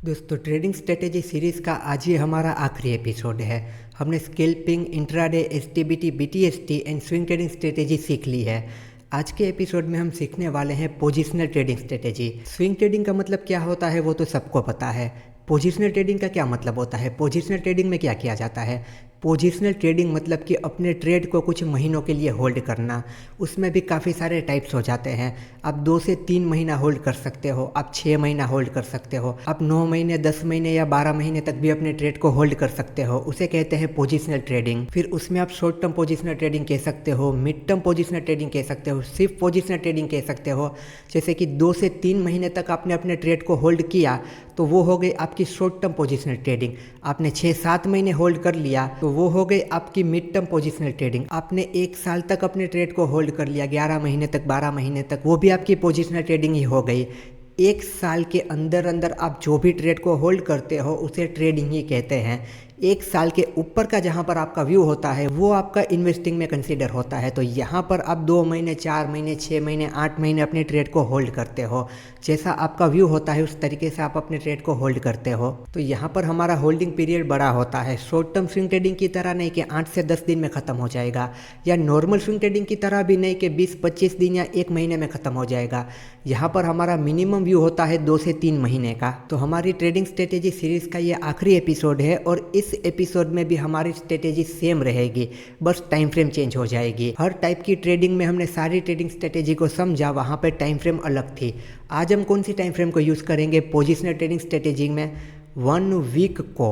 दोस्तों, trading strategy series का आज ये हमारा आखिरी एपिसोड है। हमने scalping, intraday, STBT, BTST and swing trading strategy सीख ली है। आज के एपिसोड में हम सीखने वाले हैं positional trading strategy. Swing trading का मतलब क्या होता है वो तो सबको पता है। पोजिशनल ट्रेडिंग का क्या मतलब होता है, पोजिशनल ट्रेडिंग में क्या किया जाता है। पोजिशनल ट्रेडिंग मतलब कि अपने ट्रेड को कुछ महीनों के लिए होल्ड करना। उसमें भी काफ़ी सारे टाइप्स हो जाते हैं। आप 2 से 3 महीना होल्ड कर सकते हो, आप 6 महीना होल्ड कर सकते हो, आप 9 महीने, 10 महीने या 12 महीने तक भी अपने ट्रेड को होल्ड कर सकते हो। उसे कहते हैं पोजिशनल ट्रेडिंग। फिर उसमें आप शॉर्ट टर्म पोजिशनल ट्रेडिंग कह सकते हो, मिड टर्म पोजिशनल ट्रेडिंग कह सकते हो, सिर्फ पोजिशनल ट्रेडिंग कह सकते हो। जैसे कि 2 से 3 महीने तक आपने अपने ट्रेड को होल्ड किया तो वो हो गई आपकी शॉर्ट टर्म पोजिशनल ट्रेडिंग। आपने 6-7 महीने होल्ड कर लिया तो वो हो गई आपकी मिड टर्म पोजिशनल ट्रेडिंग। आपने 1 साल तक अपने ट्रेड को होल्ड कर लिया, 11 महीने तक, 12 महीने तक, वो भी आपकी पोजिशनल ट्रेडिंग ही हो गई। 1 साल के अंदर अंदर आप जो भी ट्रेड को होल्ड करते हो उसे ट्रेडिंग ही कहते हैं। 1 साल के ऊपर का जहाँ पर आपका व्यू होता है वो आपका इन्वेस्टिंग में कंसीडर होता है। तो यहाँ पर आप 2 महीने, 4 महीने, 6 महीने, 8 महीने अपने ट्रेड को होल्ड करते हो। जैसा आपका व्यू होता है उस तरीके से आप अपने ट्रेड को होल्ड करते हो। तो यहाँ पर हमारा होल्डिंग पीरियड बड़ा होता है। शॉर्ट टर्म स्विंग ट्रेडिंग की तरह नहीं कि 8 से 10 दिन में ख़त्म हो जाएगा, या नॉर्मल स्विंग ट्रेडिंग की तरह भी नहीं कि 20-25 दिन या 1 महीने में ख़त्म हो जाएगा। यहाँ पर हमारा मिनिमम व्यू होता है 2 से 3 महीने का। तो हमारी ट्रेडिंग स्ट्रेटेजी सीरीज़ का ये आखिरी एपिसोड है और इस एपिसोड में भी हमारी स्ट्रेटेजी सेम रहेगी, बस टाइम फ्रेम चेंज हो जाएगी। हर टाइप की ट्रेडिंग में हमने सारी ट्रेडिंग स्ट्रेटेजी को समझा, वहाँ पे टाइम फ्रेम अलग थी। आज हम कौन सी टाइम फ्रेम को यूज़ करेंगे पोजिशनल ट्रेडिंग स्ट्रेटेजी में? 1 वीक को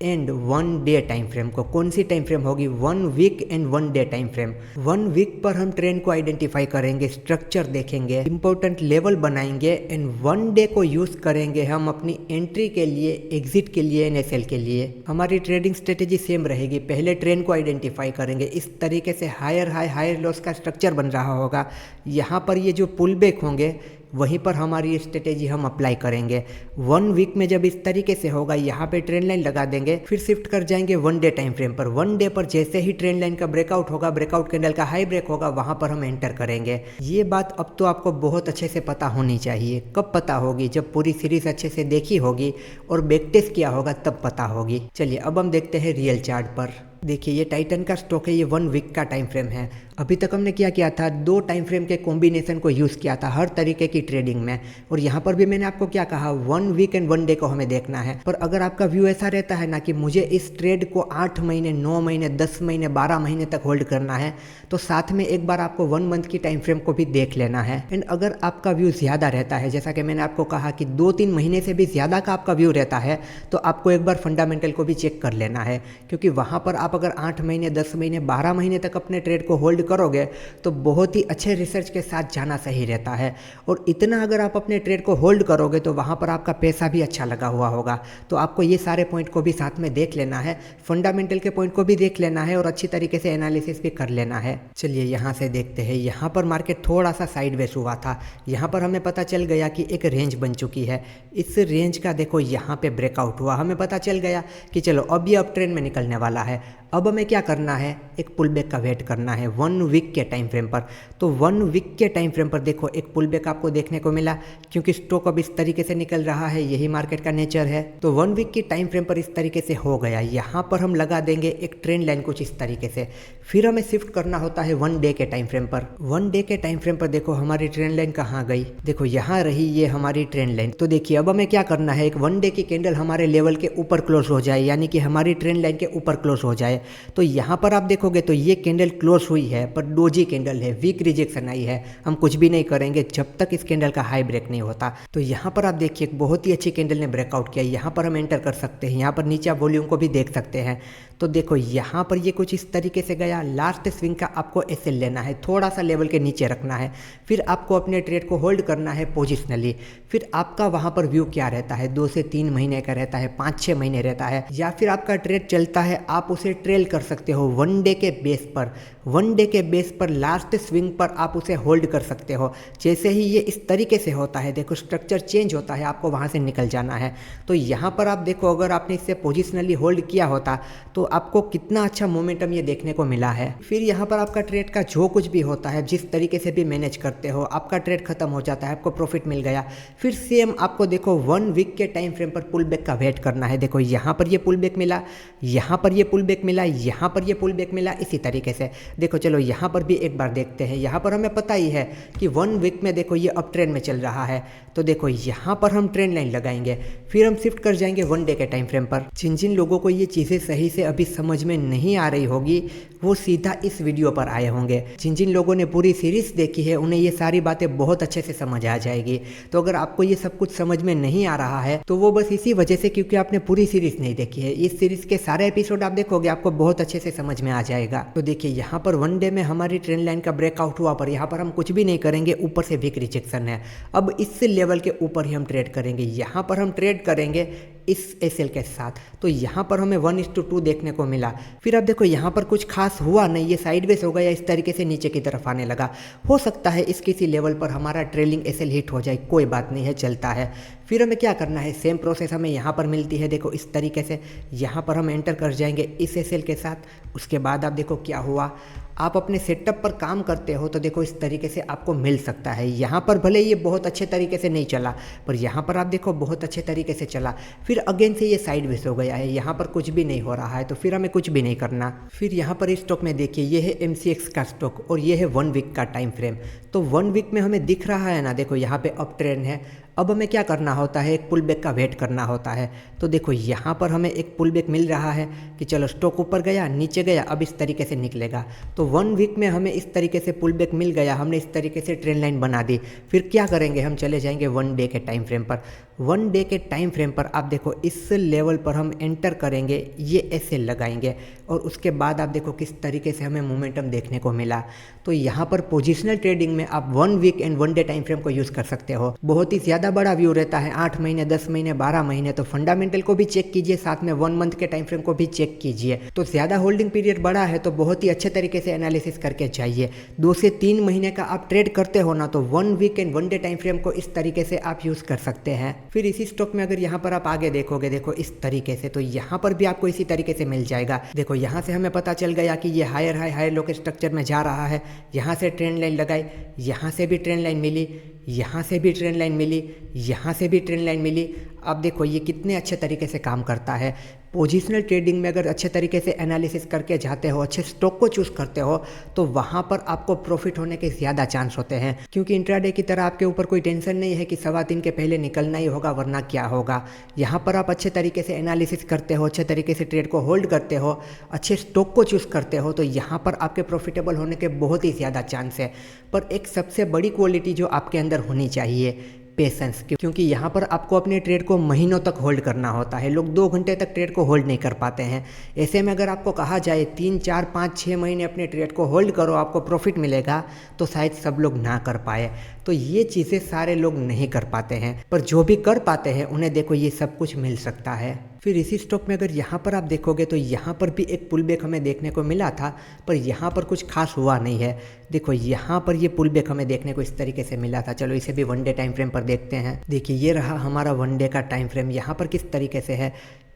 एंड 1 डे टाइम फ्रेम को। कौन सी टाइम फ्रेम होगी? 1 week and 1 day time frame. 1 week पर हम ट्रेंड को आइडेंटिफाई करेंगे, स्ट्रक्चर देखेंगे, इंपॉर्टेंट लेवल बनाएंगे एंड 1 डे को यूज़ करेंगे हम अपनी एंट्री के लिए, एग्जिट के लिए, एनएसएल के लिए। हमारी ट्रेडिंग स्ट्रेटेजी सेम रहेगी। पहले ट्रेंड को आइडेंटिफाई करेंगे, इस तरीके से हायर हाई हायर लॉस का स्ट्रक्चर बन रहा होगा। यहाँ पर ये जो पुल बैक होंगे वहीं पर हमारी स्ट्रेटेजी हम अप्लाई करेंगे। 1 वीक में जब इस तरीके से होगा, यहाँ पे ट्रेंड लाइन लगा देंगे, फिर शिफ्ट कर जाएंगे 1 डे टाइम फ्रेम पर। 1 डे पर जैसे ही ट्रेंड लाइन का ब्रेकआउट होगा, ब्रेकआउट कैंडल का हाई ब्रेक होगा, वहाँ पर हम एंटर करेंगे। ये बात अब तो आपको बहुत अच्छे से पता होनी चाहिए। कब पता होगी? जब पूरी सीरीज अच्छे से देखी होगी और बैक टेस्ट किया होगा तब पता होगी। चलिए अब हम देखते हैं रियल चार्ट पर। देखिए ये टाइटन का स्टॉक है, ये 1 वीक का टाइम फ्रेम है। अभी तक हमने क्या किया था? 2 टाइम फ्रेम के कॉम्बिनेशन को यूज़ किया था हर तरीके की ट्रेडिंग में। और यहाँ पर भी मैंने आपको क्या कहा? 1 वीक एंड 1 डे को हमें देखना है। पर अगर आपका व्यू ऐसा रहता है ना कि मुझे इस ट्रेड को 8 महीने, 9 महीने, 10 महीने, 12 महीने तक होल्ड करना है, तो साथ में एक बार आपको 1 मंथ की टाइम फ्रेम को भी देख लेना है। एंड अगर आपका व्यू ज़्यादा रहता है, जैसा कि मैंने आपको कहा कि 2-3 महीने से भी ज़्यादा का आपका व्यू रहता है, तो आपको एक बार फंडामेंटल को भी चेक कर लेना है। क्योंकि वहाँ पर आप अगर 8 महीने, 10 महीने, 12 महीने तक अपने ट्रेड को होल्ड करोगे तो बहुत ही अच्छे रिसर्च के साथ जाना सही रहता है। और इतना अगर आप अपने ट्रेड को होल्ड करोगे तो वहाँ पर आपका पैसा भी अच्छा लगा हुआ होगा। तो आपको ये सारे पॉइंट को भी साथ में देख लेना है, फंडामेंटल के पॉइंट को भी देख लेना है और अच्छी तरीके से एनालिसिस भी कर लेना है। चलिए यहाँ से देखते हैं। यहाँ पर मार्केट थोड़ा सा साइडवेज हुआ था। यहाँ पर हमें पता चल गया कि एक रेंज बन चुकी है। इस रेंज का देखो यहाँ पे ब्रेकआउट हुआ, हमें पता चल गया कि चलो अब ये अप ट्रेंड में निकलने वाला है। अब हमें क्या करना है? एक पुल बैक का वेट करना है 1 वीक के टाइम फ्रेम पर। तो 1 वीक के टाइम फ्रेम पर देखो एक पुल बैक आपको देखने को मिला, क्योंकि स्टॉक अब इस तरीके से निकल रहा है, यही मार्केट का नेचर है। तो 1 वीक की टाइम फ्रेम पर इस तरीके से हो गया। यहाँ पर हम लगा देंगे एक ट्रेंड लाइन कुछ इस तरीके से। फिर हमें शिफ्ट करना होता है 1 डे के टाइम फ्रेम पर। 1 डे के टाइम फ्रेम पर देखो हमारी ट्रेंड लाइन कहाँ गई? देखो यहाँ रही ये हमारी ट्रेंड लाइन। तो देखिए अब हमें क्या करना है? एक 1 डे की कैंडल हमारे लेवल के ऊपर क्लोज हो जाए, यानी कि हमारी ट्रेंड लाइन के ऊपर क्लोज हो जाए। तो यहाँ पर आप देखोगे तो ये कैंडल क्लोज हुई है पर डोजी कैंडल है, वीक रिजेक्शन आई है। हम कुछ भी नहीं करेंगे जब तक इस कैंडल का हाई ब्रेक नहीं होता। तो यहाँ पर आप देखिए बहुत ही अच्छी कैंडल ने ब्रेकआउट किया। यहाँ पर हम एंटर कर सकते हैं, यहाँ पर नीचे आप वॉल्यूम को भी देख सकते हैं। तो देखो यहाँ पर ये कुछ इस तरीके से गया। लास्ट स्विंग का आपको एसएल लेना है, थोड़ा सा लेवल के नीचे रखना है। फिर आपको अपने ट्रेड को होल्ड करना है पोजिशनली। फिर आपका वहाँ पर व्यू क्या रहता है? 2 से 3 महीने का रहता है, 5-6 महीने रहता है, या फिर आपका ट्रेड चलता है, आप उसे ट्रेल कर सकते हो वन डे के बेस पर। वन डे के बेस पर लास्ट स्विंग पर आप उसे होल्ड कर सकते हो। जैसे ही ये इस तरीके से होता है, देखो स्ट्रक्चर चेंज होता है, आपको वहाँ से निकल जाना है। तो यहाँ पर आप देखो, अगर आपने इसे पोजिशनली होल्ड किया होता तो आपको कितना अच्छा मोमेंटम ये देखने को मिला है। फिर यहाँ पर आपका ट्रेड का जो कुछ भी होता है, जिस तरीके से भी मैनेज करते हो, आपका ट्रेड खत्म हो जाता है, आपको प्रॉफिट मिल गया। फिर सेम आपको देखो 1 वीक के टाइम फ्रेम पर पुल बैक का वेट करना है। देखो यहाँ पर ये पुल बैक मिला, यहाँ पर ये पुल बैक मिला, यहाँ पर ये पुल बैक मिला, इसी तरीके से देखो। चलो यहाँ पर भी एक बार देखते हैं। यहाँ पर हमें पता ही है कि 1 वीक में देखो ये अप ट्रेंड में चल रहा है, तो देखो यहाँ पर हम ट्रेंड लाइन लगाएंगे, फिर हम शिफ्ट कर जाएंगे 1 डे के टाइम फ्रेम पर। जिन लोगों को ये चीज़ें सही से अभी समझ में नहीं आ रही होगी वो सीधा इस वीडियो पर आए होंगे। जिन लोगों ने पूरी सीरीज देखी है उन्हें ये सारी बातें बहुत अच्छे से समझ आ जाएगी। तो अगर आपको ये सब कुछ समझ में नहीं आ रहा है तो वो बस इसी वजह से क्योंकि आपने पूरी सीरीज नहीं देखी है। इस सीरीज के सारे एपिसोड आप देखोगे, आपको बहुत अच्छे से समझ में आ जाएगा। तो देखिए यहाँ पर 1 डे में हमारी ट्रेंड लाइन का ब्रेकआउट हुआ, पर यहाँ पर हम कुछ भी नहीं करेंगे, ऊपर से वीक रिजेक्शन है। अब इस लेवल के ऊपर ही हम ट्रेड करेंगे। यहाँ पर हम ट्रेड करेंगे इस एसएल के साथ, तो यहाँ पर हमें 1:2 देखने को मिला। फिर आप देखो यहाँ पर कुछ खास हुआ नहीं, ये साइडवेज हो गया, इस तरीके से नीचे की तरफ आने लगा। हो सकता है इस किसी लेवल पर हमारा ट्रेलिंग एसएल हिट हो जाए, कोई बात नहीं है, चलता है। फिर हमें क्या करना है, सेम प्रोसेस हमें यहाँ पर मिलती है। देखो इस तरीके से यहाँ पर हम एंटर कर जाएंगे इस एसएल के साथ। उसके बाद आप देखो क्या हुआ, आप अपने सेटअप पर काम करते हो तो देखो इस तरीके से आपको मिल सकता है। यहाँ पर भले ये बहुत अच्छे तरीके से नहीं चला, पर यहाँ पर आप देखो बहुत अच्छे तरीके से चला। फिर अगेन से ये साइडवेज हो गया है, यहाँ पर कुछ भी नहीं हो रहा है, तो फिर हमें कुछ भी नहीं करना। फिर यहाँ पर इस स्टॉक में देखिए, ये है MCX का स्टॉक और ये है 1 वीक का टाइम फ्रेम। तो 1 वीक में हमें दिख रहा है ना, देखो यहाँ पे अप ट्रेंड है। अब हमें क्या करना होता है, एक पुल बैक का वेट करना होता है। तो देखो यहाँ पर हमें एक पुल बैक मिल रहा है कि चलो स्टॉक ऊपर गया, नीचे गया, अब इस तरीके से निकलेगा। तो 1 वीक में हमें इस तरीके से पुल बैक मिल गया, हमने इस तरीके से ट्रेंड लाइन बना दी। फिर क्या करेंगे, हम चले जाएंगे 1 डे के टाइम फ्रेम पर। 1 डे के टाइम फ्रेम पर आप देखो इस लेवल पर हम एंटर करेंगे, ये ऐसे लगाएंगे और उसके बाद आप देखो किस तरीके से हमें मोमेंटम देखने को मिला। तो यहाँ पर पोजिशनल ट्रेडिंग में आप 1 week and 1 day time frame को यूज़ कर सकते हो। बहुत ही ज़्यादा बड़ा व्यू रहता है, 8 महीने, 10 महीने, 12 महीने। तो फंडामेंटल को भी चेक कीजिए, साथ में 1 मंथ के टाइम फ्रेम को भी चेक कीजिए। तो ज़्यादा होल्डिंग पीरियड बड़ा है तो बहुत ही अच्छे तरीके से एनालिसिस करके जाइए। 2 से 3 महीने का आप ट्रेड करते हो ना, तो 1 week and 1 day time frame को इस तरीके से आप यूज़ कर सकते हैं। फिर इसी स्टॉक में अगर यहाँ पर आप आगे देखोगे, देखो इस तरीके से, तो यहाँ पर भी आपको इसी तरीके से मिल जाएगा। देखो यहाँ से हमें पता चल गया कि ये हायर हाई हायर लो के स्ट्रक्चर में जा रहा है। यहाँ से ट्रेंड लाइन लगाई, यहाँ से भी ट्रेंड लाइन मिली, यहाँ से भी ट्रेंड लाइन मिली, यहाँ से भी ट्रेंड लाइन मिली। अब देखो ये कितने अच्छे तरीके से काम करता है। पोजिशनल ट्रेडिंग में अगर अच्छे तरीके से एनालिसिस करके जाते हो, अच्छे स्टॉक को चूज़ करते हो, तो वहाँ पर आपको प्रॉफिट होने के ज़्यादा चांस होते हैं। क्योंकि इंट्राडे की तरह आपके ऊपर कोई टेंशन नहीं है कि 3:15 के पहले निकलना ही होगा वरना क्या होगा। यहाँ पर आप अच्छे तरीके से एनालिसिस करते हो, अच्छे तरीके से ट्रेड को होल्ड करते हो, अच्छे स्टॉक को चूज़ करते हो, तो यहाँ पर आपके प्रॉफिटेबल होने के बहुत ही ज़्यादा चांस है। पर एक सबसे बड़ी क्वालिटी जो आपके अंदर होनी चाहिए, पेशेंस, क्योंकि यहाँ पर आपको अपने ट्रेड को महीनों तक होल्ड करना होता है। लोग 2 घंटे तक ट्रेड को होल्ड नहीं कर पाते हैं। ऐसे में अगर आपको कहा जाए 3, 4, 5, 6 महीने अपने ट्रेड को होल्ड करो, आपको प्रॉफिट मिलेगा, तो शायद सब लोग ना कर पाए। तो ये चीज़ें सारे लोग नहीं कर पाते हैं, पर जो भी कर पाते हैं उन्हें देखो ये सब कुछ मिल सकता है। फिर इसी स्टॉक में अगर यहाँ पर आप देखोगे तो यहाँ पर भी एक पुल बैक हमें देखने को मिला था, पर यहाँ पर कुछ खास हुआ नहीं है। देखो यहाँ पर ये पुल बैक हमें देखने को इस तरीके से मिला था। चलो इसे भी 1 डे टाइम फ्रेम पर देखते हैं। देखिए ये रहा हमारा 1 डे का टाइम फ्रेम। यहाँ पर किस तरीके से है,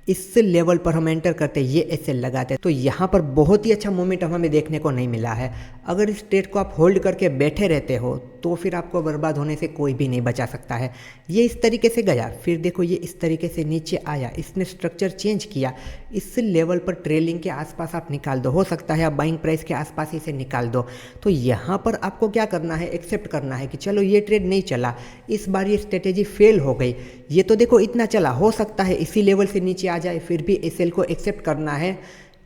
इस लेवल पर हम एंटर करते, ये एसएल लगाते, तो यहाँ पर बहुत ही अच्छा मोमेंटम हमें देखने को नहीं मिला है। अगर इस ट्रेड को आप होल्ड करके बैठे रहते हो तो फिर आपको बर्बाद होने से कोई भी नहीं बचा सकता है। ये इस तरीके से गया, फिर देखो ये इस तरीके से नीचे आया, इसने स्ट्रक्चर चेंज किया। इस लेवल पर ट्रेलिंग के आसपास आप निकाल दो, हो सकता है आप बाइंग प्राइस के आसपास ही से निकाल दो। तो यहाँ पर आपको क्या करना है, एक्सेप्ट करना है कि चलो ये ट्रेड नहीं चला, इस बार ये स्ट्रेटेजी फेल हो गई। ये तो देखो इतना चला, हो सकता है इसी लेवल से नीचे आ जाए, फिर भी एसएल को एक्सेप्ट करना है।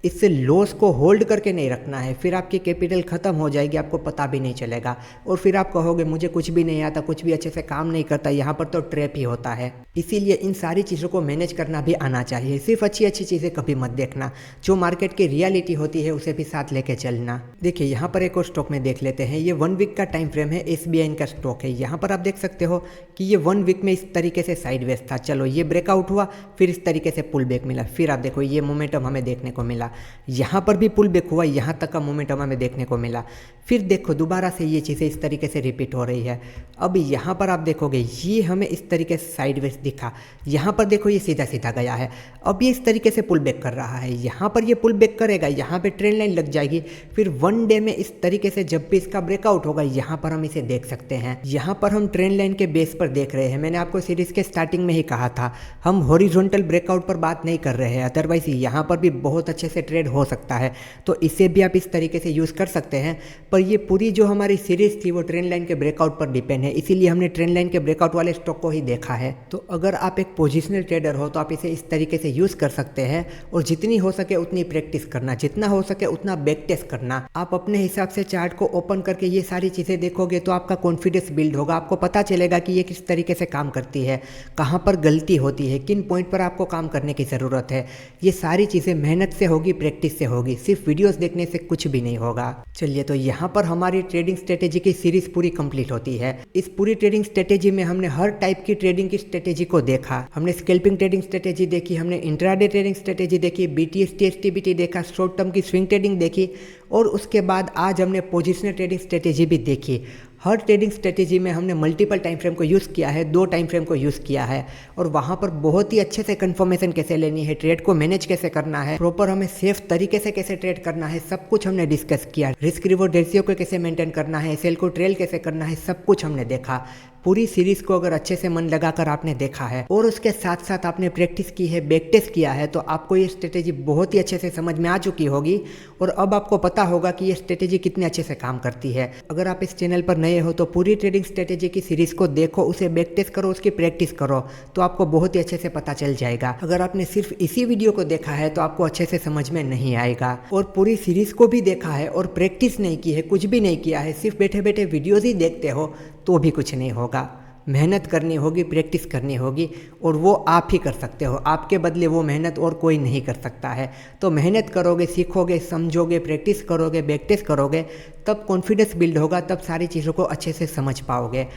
इससे लॉस को होल्ड करके नहीं रखना है, फिर आपकी कैपिटल ख़त्म हो जाएगी, आपको पता भी नहीं चलेगा और फिर आप कहोगे मुझे कुछ भी नहीं आता, कुछ भी अच्छे से काम नहीं करता। यहाँ पर तो ट्रैप ही होता है। इसीलिए इन सारी चीज़ों को मैनेज करना भी आना चाहिए। सिर्फ अच्छी अच्छी चीज़ें कभी मत देखना, जो मार्केट की रियलिटी होती है उसे भी साथ लेके चलना। देखिए यहाँ पर एक और स्टॉक में देख लेते हैं। ये 1 वीक का टाइम फ्रेम है, SBI का स्टॉक है। यहाँ पर आप देख सकते हो कि ये 1 वीक में इस तरीके से साइडवेज था। चलो ये ब्रेकआउट हुआ, फिर इस तरीके से पुल बैक मिला, फिर आप देखो ये मोमेंटम हमें देखने को मिला। यहाँ पर भी पुल बैक हुआ, यहाँ तक का मोमेंटम हमें देखने को मिला। फिर देखो दोबारा से ये चीज़ें इस तरीके से रिपीट हो रही है। अब यहाँ पर आप देखोगे ये हमें इस तरीके से साइडवेज दिखा, यहाँ पर देखो ये सीधा सीधा गया है। अब ये इस तरीके से पुल बैक कर रहा है, यहाँ पर ये पुल बैक करेगा, यहाँ पे ट्रेंड लाइन लग जाएगी। फिर वन डे में इस तरीके से जब भी इसका ब्रेकआउट होगा यहाँ पर हम इसे देख सकते हैं। यहाँ पर हम ट्रेंड लाइन के बेस पर देख रहे हैं। मैंने आपको सीरीज के स्टार्टिंग में ही कहा था हम हॉरिजॉन्टल ब्रेकआउट पर बात नहीं कर रहे हैं, अदरवाइज यहाँ पर भी बहुत अच्छे से ट्रेड हो सकता है। तो इसे भी आप इस तरीके से यूज़ कर सकते हैं। पर ये पूरी जो हमारी सीरीज थी वो ट्रेंड लाइन के ब्रेकआउट पर डिपेंड है, इसीलिए हमने ट्रेंड लाइन के ब्रेकआउट वाले स्टॉक को ही देखा है। तो अगर आप एक पोजिशनल ट्रेडर हो तो आप इसे इस तरीके से यूज़ कर सकते हैं और जितनी हो सके उतनी प्रैक्टिस करना, जितना हो सके उतना बैक टेस्ट करना। आप अपने हिसाब से चार्ट को ओपन करके ये सारी चीज़ें देखोगे तो आपका कॉन्फिडेंस बिल्ड होगा, आपको पता चलेगा कि ये किस तरीके से काम करती है, कहाँ पर गलती होती है, किन पॉइंट पर आपको काम करने की ज़रूरत है। ये सारी चीज़ें मेहनत से होगी, प्रैक्टिस से होगी, सिर्फ वीडियोस देखने से कुछ भी नहीं होगा। चलिए तो यहाँ पर हमारी ट्रेडिंग स्ट्रेटेजी की सीरीज पूरी कंप्लीट होती है। इस पूरी ट्रेडिंग स्ट्रेटेजी में हमने हर टाइप की ट्रेडिंग की स्ट्रेटेजी को देखा। हमने स्कैल्पिंग ट्रेडिंग स्ट्रेटेजी देखी, हमने इंट्राडे ट्रेडिंग स्ट्रेटेजी देखी, बीटीएसटी एसटीबीटी देखा, शॉर्ट टर्म की स्विंग ट्रेडिंग देखी और उसके बाद आज हमने पोजिशनल ट्रेडिंग स्ट्रेटेजी भी देखी। हर ट्रेडिंग स्ट्रेटेजी में हमने मल्टीपल टाइम फ्रेम को यूज़ किया है, 2 टाइम फ्रेम को यूज़ किया है और वहाँ पर बहुत ही अच्छे से कंफर्मेशन कैसे लेनी है, ट्रेड को मैनेज कैसे करना है, प्रॉपर हमें सेफ तरीके से कैसे ट्रेड करना है, सब कुछ हमने डिस्कस किया। रिस्क रिवॉर्ड रेशियो को कैसे मेंटेन करना है, सेल को ट्रेल कैसे करना है, सब कुछ हमने देखा। पूरी सीरीज को अगर अच्छे से मन लगाकर आपने देखा है और उसके साथ साथ आपने प्रैक्टिस की है, बैक टेस्ट किया है, तो आपको ये स्ट्रेटेजी बहुत ही अच्छे से समझ में आ चुकी होगी और अब आपको पता होगा कि ये स्ट्रेटेजी कितने अच्छे से काम करती है। अगर आप इस चैनल पर नए हो तो पूरी ट्रेडिंग स्ट्रेटेजी की सीरीज को देखो, उसे बैक टेस्ट करो, उसकी प्रैक्टिस करो, तो आपको बहुत ही अच्छे से पता चल जाएगा। अगर आपने सिर्फ इसी वीडियो को देखा है तो आपको अच्छे से समझ में नहीं आएगा। और पूरी सीरीज को भी देखा है और प्रैक्टिस नहीं की है, कुछ भी नहीं किया है, सिर्फ बैठे बैठे वीडियोज ही देखते हो तो भी कुछ नहीं होगा। मेहनत करनी होगी, प्रैक्टिस करनी होगी और वो आप ही कर सकते हो। आपके बदले वो मेहनत और कोई नहीं कर सकता है। तो मेहनत करोगे, सीखोगे, समझोगे, प्रैक्टिस करोगे, बैक टेस्ट करोगे, तब कॉन्फिडेंस बिल्ड होगा, तब सारी चीज़ों को अच्छे से समझ पाओगे।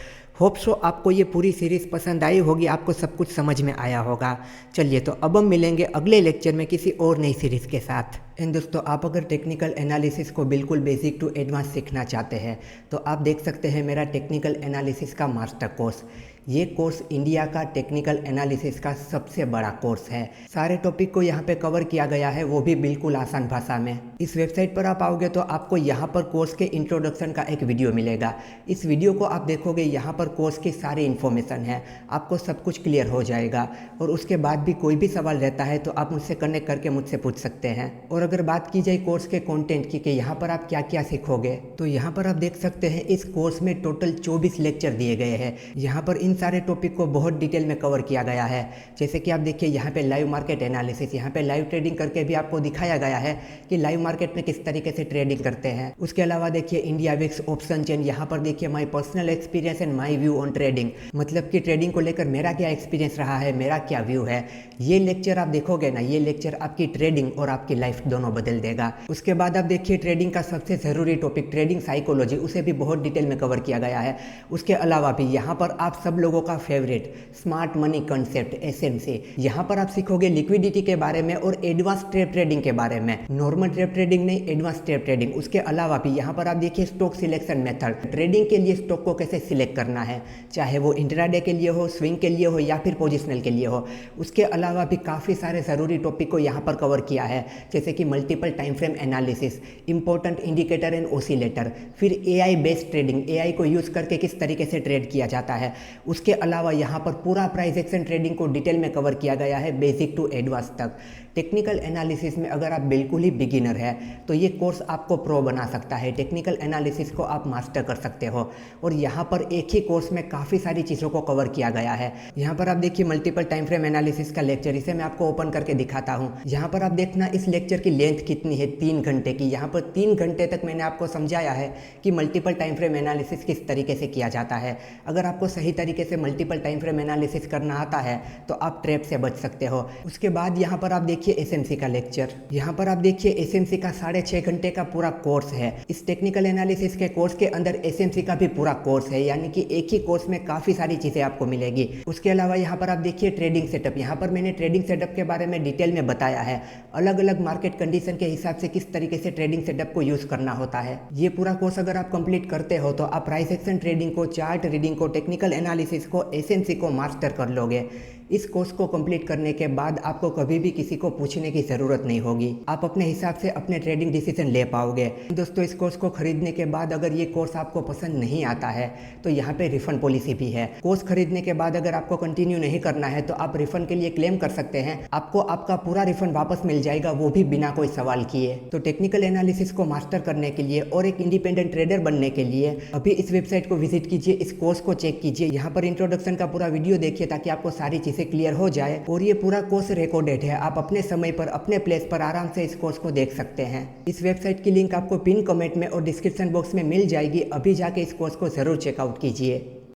होप सो आपको ये पूरी सीरीज़ पसंद आई होगी, आपको सब कुछ समझ में आया होगा। चलिए तो अब हम मिलेंगे अगले लेक्चर में किसी और नई सीरीज़ के साथ। एंड दोस्तों, आप अगर टेक्निकल एनालिसिस को बिल्कुल बेसिक टू एडवांस सीखना चाहते हैं तो आप देख सकते हैं मेरा टेक्निकल एनालिसिस का मास्टर कोर्स। ये कोर्स इंडिया का टेक्निकल एनालिसिस का सबसे बड़ा कोर्स है। सारे टॉपिक को यहाँ पे कवर किया गया है, वो भी बिल्कुल आसान भाषा में। इस वेबसाइट पर आप आओगे तो आपको यहाँ पर कोर्स के इंट्रोडक्शन का एक वीडियो मिलेगा। इस वीडियो को आप देखोगे, यहाँ पर कोर्स की सारी इन्फॉर्मेशन है, आपको सब कुछ क्लियर हो जाएगा। और उसके बाद भी कोई भी सवाल रहता है तो आप मुझसे कनेक्ट करके मुझसे पूछ सकते हैं। और अगर बात की जाए कोर्स के कंटेंट की कि यहाँ पर आप क्या क्या सीखोगे, तो यहाँ पर आप देख सकते हैं इस कोर्स में टोटल 24 लेक्चर दिए गए हैं। यहाँ पर इन सारे टॉपिक को बहुत डिटेल में कवर किया गया है। जैसे कि आप देखिए यहाँ पे लाइव मार्केट एनालिसिस, यहाँ पे लाइव ट्रेडिंग करके भी आपको दिखाया गया है कि लाइव मार्केट में किस तरीके से ट्रेडिंग करते हैं। उसके अलावा देखिए इंडिया विक्स ऑप्शन चेन, यहाँ पर देखिए my personal experience and my view on trading, मतलब कि ट्रेडिंग को लेकर मेरा क्या एक्सपीरियंस रहा है, मेरा क्या व्यू है। ये लेक्चर आप देखोगे ना, ये लेक्चर आपकी ट्रेडिंग और आपकी लाइफ दोनों बदल देगा। उसके बाद आप देखिए ट्रेडिंग का सबसे ज़रूरी टॉपिक ट्रेडिंग साइकोलॉजी, उसे भी बहुत डिटेल में कवर किया गया है। उसके अलावा भी यहाँ पर आप सब लोगों का favourite smart money concept SMC, यहाँ पर आप सीखोगे लिक्विडिटी के बारे में और एडवांस ट्रेड ट्रेडिंग के बारे में। नॉर्मल ट्रेड ट्रेडिंग नहीं, एडवांस ट्रेड ट्रेडिंग। उसके अलावा भी यहाँ पर आप देखिए स्टॉक सिलेक्शन मेथड, ट्रेडिंग के लिए स्टॉक को कैसे सिलेक्ट करना है, चाहे वो इंट्राडे के लिए हो, स्विंग के लिए हो या फिर पोजिशनल के लिए हो। उसके अलावा भी काफ़ी सारे ज़रूरी टॉपिक को यहाँ पर कवर किया है, जैसे कि multiple time frame analysis, important indicator and oscillator, फिर एआई बेस्ड ट्रेडिंग, एआई को यूज़ करके किस तरीके से ट्रेड किया जाता है। उसके अलावा यहाँ पर पूरा प्राइस एक्शन ट्रेडिंग को डिटेल में कवर किया गया है, बेसिक टू एडवांस तक। टेक्निकल एनालिसिस में अगर आप बिल्कुल ही बिगिनर है तो ये कोर्स आपको प्रो बना सकता है। टेक्निकल एनालिसिस को आप मास्टर कर सकते हो और यहाँ पर एक ही कोर्स में काफ़ी सारी चीज़ों को कवर किया गया है। यहाँ पर आप देखिए मल्टीपल टाइम फ्रेम एनालिसिस का लेक्चर, इसे मैं आपको ओपन करके दिखाता हूँ। यहाँ पर आप देखना इस लेक्चर की लेंथ कितनी है, 3 घंटे की। यहाँ पर 3 घंटे तक मैंने आपको समझाया है कि मल्टीपल टाइम फ्रेम एनालिसिस किस तरीके से किया जाता है। अगर आपको सही तरीके से मल्टीपल टाइम फ्रेम एनालिसिस करना आता है तो आप ट्रैप से बच सकते हो। उसके बाद यहाँ पर आप देखिए देखिए एसएमसी का लेक्चर। यहाँ पर आप देखिए एसएमसी का 6.5 घंटे का पूरा कोर्स है। इस टेक्निकल एनालिसिस के कोर्स के अंदर एसएमसी का भी पूरा कोर्स है, यानी कि एक ही कोर्स में काफ़ी सारी चीज़ें आपको मिलेगी। उसके अलावा यहाँ पर आप देखिए ट्रेडिंग सेटअप। यहाँ पर मैंने ट्रेडिंग सेटअप के बारे में डिटेल में बताया है, अलग अलग मार्केट कंडीशन के हिसाब से किस तरीके से ट्रेडिंग सेटअप को यूज़ करना होता है। ये पूरा कोर्स अगर आप कंप्लीट करते हो तो आप प्राइस एक्शन ट्रेडिंग को, चार्ट रीडिंग को, टेक्निकल एनालिसिस को, एसएमसी को मास्टर कर लोगे। इस कोर्स को कंप्लीट करने के बाद आपको कभी भी किसी को पूछने की ज़रूरत नहीं होगी। आप अपने हिसाब से अपने ट्रेडिंग डिसीजन ले पाओगे। दोस्तों, इस कोर्स को खरीदने के बाद अगर ये कोर्स आपको पसंद नहीं आता है तो यहाँ पे रिफंड पॉलिसी भी है। कोर्स खरीदने के बाद अगर आपको कंटिन्यू नहीं करना है तो आप रिफंड के लिए क्लेम कर सकते हैं। आपको आपका पूरा रिफंड वापस मिल जाएगा, वो भी बिना कोई सवाल किए। तो टेक्निकल एनालिसिस को मास्टर करने के लिए और एक इंडिपेंडेंट ट्रेडर बनने के लिए अभी इस वेबसाइट को विजिट कीजिए, इस कोर्स को चेक कीजिए। यहाँ पर इंट्रोडक्शन का पूरा वीडियो देखिए ताकि आपको सारी चीज़ें क्लियर हो जाए। और ये पूरा कोर्स रिकॉर्डेड है, आप अपने समय पर अपने प्लेस पर आराम से इस कोर्स को देख सकते हैं। इस वेबसाइट की लिंक आपको पिन कमेंट में और डिस्क्रिप्शन बॉक्स में मिल जाएगी। अभी जाके इस कोर्स को जरूर चेकआउट कीजिए।